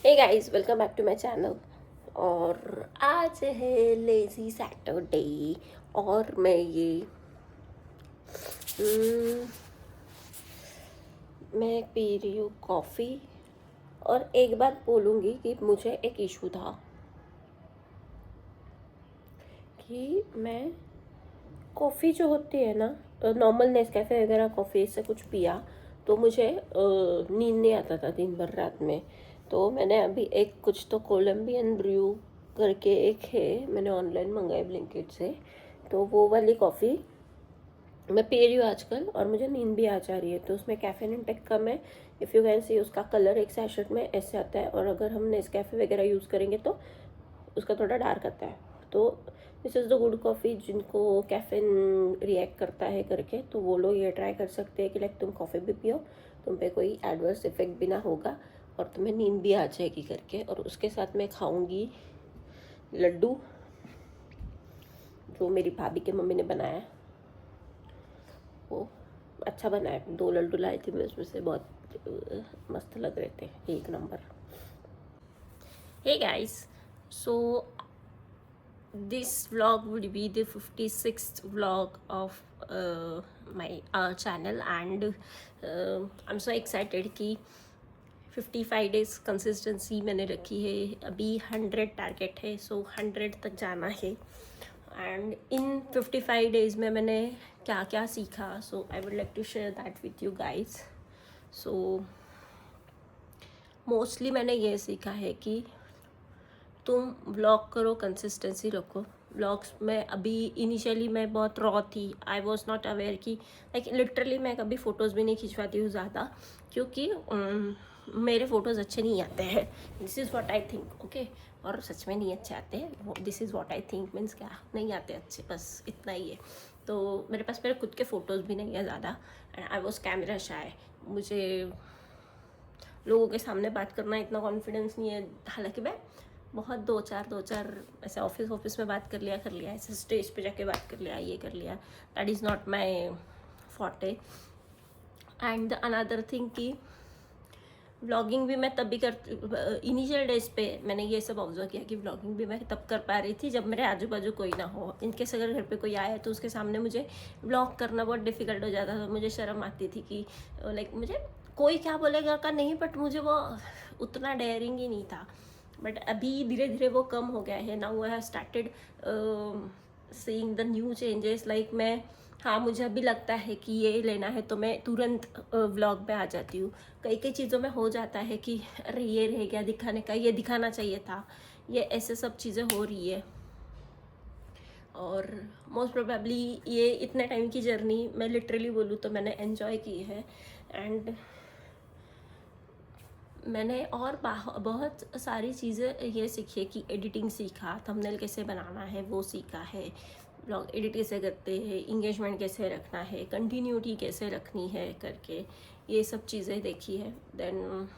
Hey guys, welcome back to my channel. और आज है लेज़ी सैटरडे और हम्म, मैं पी रही हूँ कॉफ़ी। और एक बात बोलूँगी कि मुझे एक इशू था कि मैं कॉफ़ी जो होती है ना, नॉर्मल नेस्कैफ़े वगैरह कॉफ़ी से कुछ पिया तो मुझे नींद नहीं आता था दिन भर रात में। तो मैंने अभी एक कुछ तो कोलंबियन ब्रू करके एक है, मैंने ऑनलाइन मंगाई ब्लिंकिट से। तो वो वाली कॉफ़ी मैं पी रही हूँ आजकल और मुझे नींद भी आ जा रही है। तो उसमें कैफीन इंटेक कम है। इफ़ यू कैन सी, उसका कलर एक सैशेट में ऐसे आता है, और अगर हम नेस्कैफ़े वगैरह यूज़ करेंगे तो उसका थोड़ा डार्क आता है। तो this is the good coffee. जिनको कैफ़ीन रिएक्ट करता है करके, तो वो लोग ये ट्राई कर सकते हैं कि लाइक तुम कॉफ़ी भी पियो, तुम पे कोई एडवर्स इफेक्ट भी ना होगा और तुम्हें नींद भी आ जाएगी करके। और उसके साथ मैं खाऊंगी लड्डू जो मेरी भाभी की मम्मी ने बनाया है। वो अच्छा बना है। 2 लड्डू लाई थी मैं, उसमें से बहुत मस्त लग रहे थे, एक number. Hey guys, so this vlog would be the 56th vlog of my channel, and I'm so excited कि 55 डेज़ कंसिस्टेंसी मैंने रखी है। अभी 100 टारगेट है, सो 100 तक जाना है। एंड इन 55 डेज़ में मैंने क्या क्या सीखा, so I would like to share that with you guys. So mostly मैंने ये सीखा है कि तुम व्लॉग करो, कंसिस्टेंसी रखो। व्लॉग्स में अभी इनिशियली मैं बहुत रॉ थी। आई वॉज नॉट अवेयर कि लाइक लिटरली मैं कभी फ़ोटोज़ भी नहीं खिंचवाती हूँ ज़्यादा, क्योंकि मेरे फ़ोटोज़ अच्छे नहीं आते हैं। This is what I think, okay. और सच में नहीं अच्छे आते हैं। This is what I think means क्या, नहीं आते अच्छे, बस इतना ही है। तो मेरे पास मेरे खुद के फ़ोटोज़ भी नहीं है ज़्यादा, and I was camera shy. मुझे लोगों के सामने बात करना इतना कॉन्फिडेंस नहीं है। हालांकि मैं बहुत दो चार ऐसे ऑफिस में बात कर लिया, ऐसे स्टेज पे जाके बात कर लिया, ये कर लिया। That is not my forte. And another thing कि व्लॉगिंग भी मैं तब भी कर, इनिशियल डेज पे मैंने ये सब ऑब्जर्व किया कि व्लॉगिंग भी मैं तब कर पा रही थी जब मेरे आजू बाजू कोई ना हो। इनकेस अगर घर पे कोई आया तो उसके सामने मुझे व्लॉग करना बहुत डिफ़िकल्ट हो जाता था। मुझे शर्म आती थी कि लाइक मुझे कोई क्या बोलेगा का नहीं, बट मुझे वो उतना डेयरिंग ही नहीं था। बट अभी धीरे धीरे वो कम हो गया है। Now I have started seeing the new changes. Like मैं, हाँ, मुझे अभी लगता है कि ये लेना है तो मैं तुरंत व्लॉग पे आ जाती हूँ। कई कई चीज़ों में हो जाता है कि अरे ये रह गया दिखाने का, ये दिखाना चाहिए था, ये ऐसे सब चीज़ें हो रही है। और मोस्ट प्रोबेबली ये इतने टाइम की जर्नी मैं लिटरली बोलूँ तो मैंने एन्जॉय की है। एंड मैंने और बहुत सारी चीज़ें ये सीखी है कि एडिटिंग सीखा, थंबनेल कैसे बनाना है वो सीखा है, ब्लॉग एडिट कैसे करते हैं, इंगेजमेंट कैसे रखना है, कंटिन्यूटी कैसे रखनी है करके, ये सब चीज़ें देखी है। देन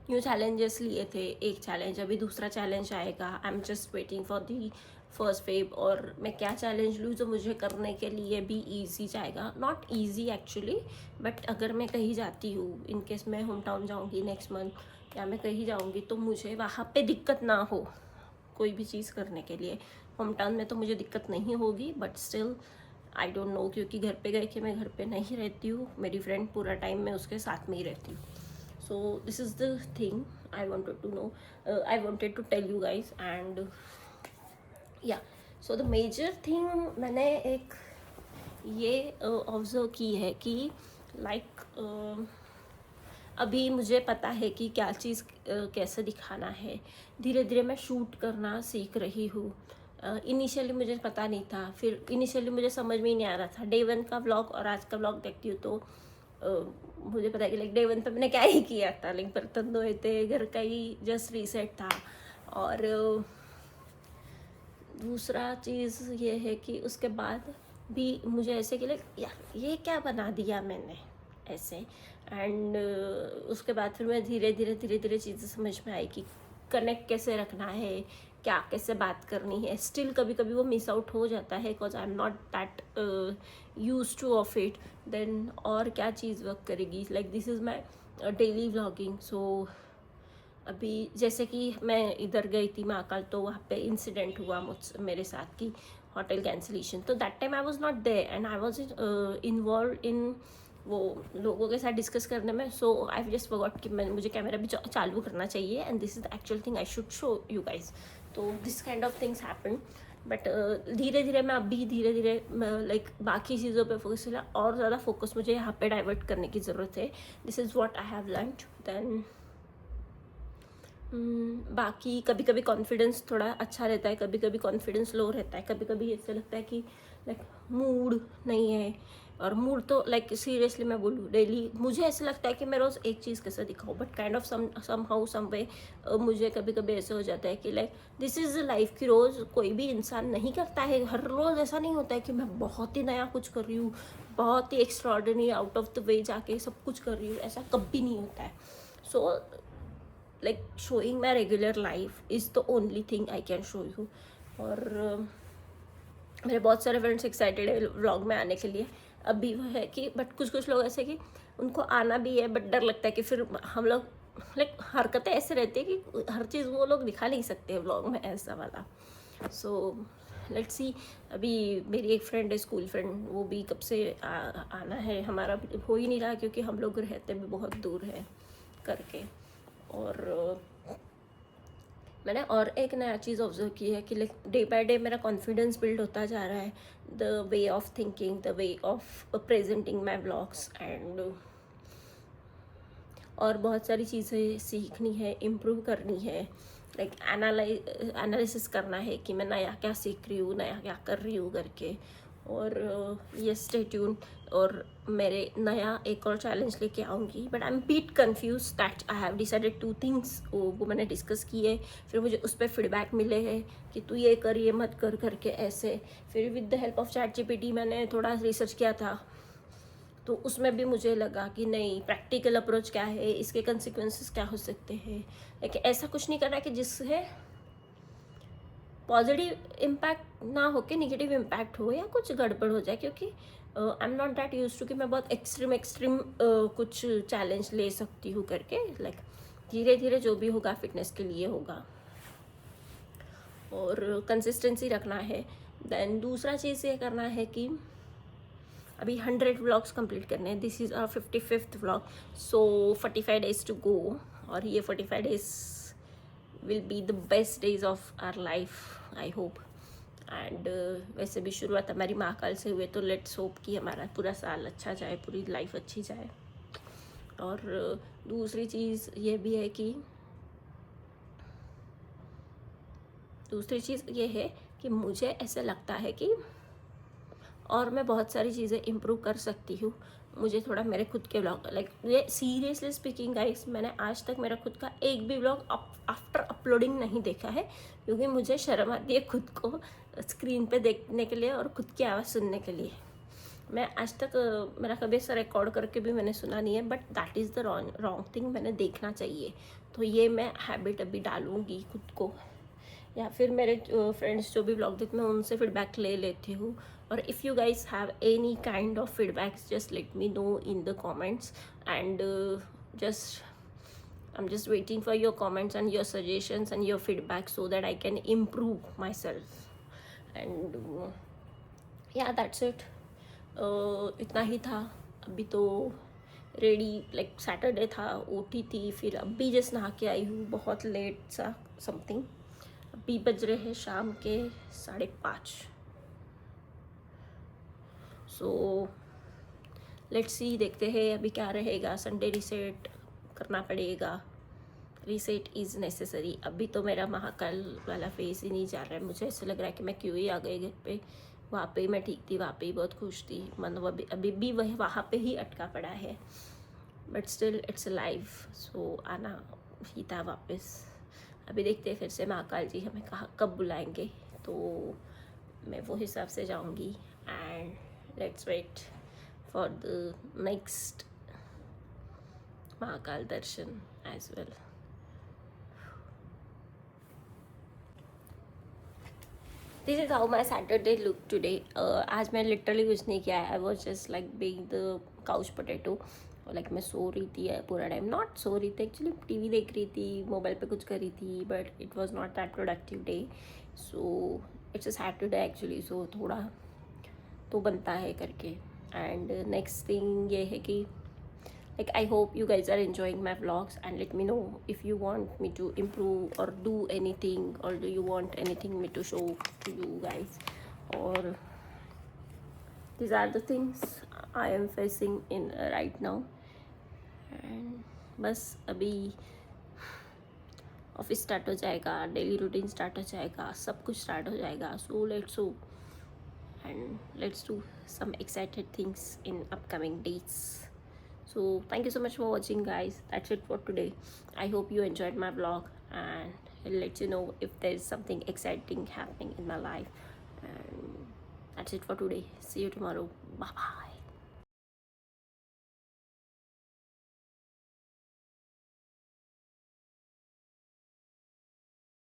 न्यू चैलेंजेस लिए थे। एक चैलेंज, अभी दूसरा चैलेंज आएगा। I am just waiting for the 1 Feb. और मैं क्या चैलेंज लूँ जो मुझे करने के लिए भी ईजी जाएगा। नॉट ईजी एक्चुअली, बट अगर मैं कहीं जाती हूँ, इनकेस मैं होम टाउन जाऊँगी नेक्स्ट मंथ या मैं कहीं जाऊँगी तो मुझे वहाँ पे दिक्कत ना हो कोई भी चीज़ करने के लिए। होम टाउन में तो मुझे दिक्कत नहीं होगी, but still I don't know, क्योंकि घर पे गए कि मैं घर पे नहीं रहती हूँ। मेरी फ्रेंड पूरा टाइम मैं उसके साथ में ही रहती हूँ। So this is the thing I wanted to know, I wanted to tell you guys. And yeah, so the major thing मैंने एक ये ऑब्जर्व की है कि लाइक अभी मुझे पता है कि क्या चीज़ कैसे दिखाना है। धीरे धीरे मैं शूट करना सीख रही हूँ। इनिशियली मुझे पता नहीं था, फिर इनिशियली मुझे समझ में ही नहीं आ रहा था। डे 1 का व्लॉग और आज का व्लॉग देखती हूँ तो मुझे पता है कि लाइक डे 1 पे मैंने क्या ही किया था। लाइक बर्तन धोए थे, घर का ही जस्ट रीसेट था। और दूसरा चीज़ ये है कि उसके बाद भी मुझे ऐसे कि लाइक यार ये क्या बना दिया मैंने ऐसे। एंड उसके बाद फिर मैं धीरे धीरे चीज़ें समझ में आई कि कनेक्ट कैसे रखना है, क्या कैसे बात करनी है। स्टिल कभी कभी वो मिस आउट हो जाता है because I am not that use to of it. Then और क्या चीज़ वर्क करेगी, like this is my daily vlogging. So अभी जैसे कि मैं इधर गई थी महाकाल, तो वहाँ पे इंसिडेंट हुआ मेरे साथ की होटल कैंसिलेशन। तो that time I was not there and I was involve in वो लोगों के साथ डिस्कस करने में। सो आई जस्ट फॉरगॉट कि मुझे कैमरा भी चालू करना चाहिए and this is the actual thing I should show you guys. तो this kind of things happen. But धीरे धीरे मैं अभी धीरे धीरे लाइक बाकी चीज़ों पे फोकस किया, और ज़्यादा फोकस मुझे यहाँ पे डाइवर्ट करने की ज़रूरत है। This is what I have learned. देन बाकी कभी कभी कॉन्फिडेंस थोड़ा अच्छा रहता है, कभी कभी कॉन्फिडेंस लो रहता है, कभी कभी ऐसा लगता है कि लाइक मूड नहीं है। और मूड तो लाइक सीरियसली मैं बोलूँ, डेली मुझे ऐसा लगता है कि मैं रोज़ एक चीज़ कैसे दिखाऊँ, but kind of somehow some way मुझे कभी कभी ऐसा हो जाता है कि लाइक दिस इज़ लाइफ की रोज़ कोई भी इंसान नहीं करता है। हर रोज़ ऐसा नहीं होता है कि मैं बहुत ही नया कुछ कर रही हूँ, बहुत ही extraordinary out of the way जाके सब कुछ कर रही हूँ, ऐसा कभी नहीं होता है। So like showing my regular life is the only thing I can show you. और मेरे बहुत सारे फ्रेंड्स एक्साइटेड है व्लॉग में आने के लिए। अभी वो है कि बट कुछ कुछ लोग ऐसे कि उनको आना भी है, बट डर लगता है कि फिर हम लोग लाइक हरकतें ऐसे रहती है कि हर चीज़ वो लोग दिखा नहीं सकते व्लॉग में, ऐसा वाला। So let's see. अभी मेरी एक फ्रेंड है, स्कूल फ्रेंड, वो भी कब से आना है, हमारा हो ही नहीं रहा क्योंकि हम लोग रहते भी बहुत दूर है करके। और मैंने और एक नया चीज़ ऑब्जर्व की है कि लाइक डे बाय डे मेरा कॉन्फिडेंस बिल्ड होता जा रहा है, the way of thinking, the way of presenting my vlogs and और बहुत सारी चीज़ें सीखनी है, इम्प्रूव करनी है, लाइक एनालिसिस करना है कि मैं नया क्या सीख रही हूँ, नया क्या कर रही हूँ करके। और ये स्टे ट्यून। और मेरे नया एक और चैलेंज लेके आऊँगी, but I am bit confuse that I have decided 2 things. वो मैंने डिस्कस किए, फिर मुझे उस पर फीडबैक मिले हैं कि तू ये कर, ये मत कर करके ऐसे। फिर with the help of ChatGPT मैंने थोड़ा रिसर्च किया था, तो उसमें भी मुझे लगा कि नहीं, प्रैक्टिकल अप्रोच क्या है, इसके कंसिक्वेंसेस क्या हो सकते हैं। लेकिन ऐसा कुछ नहीं करना कि जिससे पॉजिटिव इम्पैक्ट ना हो के निगेटिव इम्पैक्ट हो या कुछ गड़बड़ हो जाए, क्योंकि I am not that use to कि मैं बहुत एक्सट्रीम कुछ चैलेंज ले सकती हूँ करके। लाइक धीरे धीरे जो भी होगा फिटनेस के लिए होगा, और कंसिस्टेंसी रखना है। देन दूसरा चीज़ ये करना है कि अभी 100 व्लॉग्स कंप्लीट करने हैं। This is our 55th vlog, so 45 days to go. और ये 45 days will be the best days of our life, I hope. And वैसे भी शुरुआत हमारी महाकाल से हुए, तो लेट्स होप कि हमारा पूरा साल अच्छा जाए, पूरी लाइफ अच्छी जाए। और दूसरी चीज़ ये भी है कि मुझे ऐसा लगता है कि और मैं बहुत सारी चीज़ें इम्प्रूव कर सकती हूँ। मुझे थोड़ा मेरे खुद के व्लॉग, लाइक ये सीरियसली स्पीकिंग गाइस, मैंने आज तक मेरा खुद का एक भी व्लॉग आफ्टर अपलोडिंग नहीं देखा है, क्योंकि मुझे शर्म आती है खुद को स्क्रीन पे देखने के लिए और खुद की आवाज़ सुनने के लिए। मैं आज तक मेरा कभी ऐसा रिकॉर्ड करके भी मैंने सुना नहीं है, but that is the wrong thing, मैंने देखना चाहिए। तो ये मैं हैबिट अभी डालूँगी खुद को, या फिर मेरे फ्रेंड्स जो भी व्लॉग देखते मैं उनसे फीडबैक ले लेती हूँ। और if you guys have any kind of feedbacks, just let me know in the comments and just I'm just waiting for your comments and your suggestions and your feedback so that I can improve myself. And yeah, that's it. इतना ही था। अभी तो ready, like Saturday था, उठी थी, फिर अभी just नहा के आई हूँ, बहुत लेट सा समथिंग। अभी बज रहे हैं शाम के 5:30। सो लेट्स सी, देखते हैं अभी क्या रहेगा। संडे रीसेट करना पड़ेगा, रीसेट इज़ नेसेसरी। अभी तो मेरा महाकाल वाला फेस ही नहीं जा रहा है, मुझे ऐसा लग रहा है कि मैं क्यों ही आ गई घर पे। वहाँ पे मैं ठीक थी, वहाँ पे ही बहुत खुश थी, मतलब अभी भी वही वहाँ पे ही अटका पड़ा है, but still it's a life. So आना ही था वापस। अभी देखते हैं फिर से महाकाल जी हमें कहाँ कब बुलाएंगे, तो मैं वो हिसाब से जाऊंगी। And let's wait for the next Mahakal darshan as well. This is how my Saturday look today. आज मैं लिटरली कुछ नहीं किया है, I was just like being the couch potato. Like मैं सो रही थी पूरा टाइम, नॉट सो रही थी एक्चुअली, टीवी देख रही थी, मोबाइल पे कुछ कर रही थी, but it was not that productive day. So it's a Saturday actually, so थोड़ा तो बनता है करके. एंड नेक्स्ट थिंग ये है कि like I hope you guys are enjoying my vlogs, and let me know if you want me to improve or do anything, or do you want anything me to show to you guys, or these are the things I am facing in right now. And बस अभी office start हो जाएगा, daily routine start हो जाएगा, सब कुछ start हो जाएगा. So let's do, and let's do some excited things in upcoming days. So thank you so much for watching, guys. That's it for today. I hope you enjoyed my vlog, and I'll let you know if there's something exciting happening in my life. And that's it for today. See you tomorrow. Bye bye.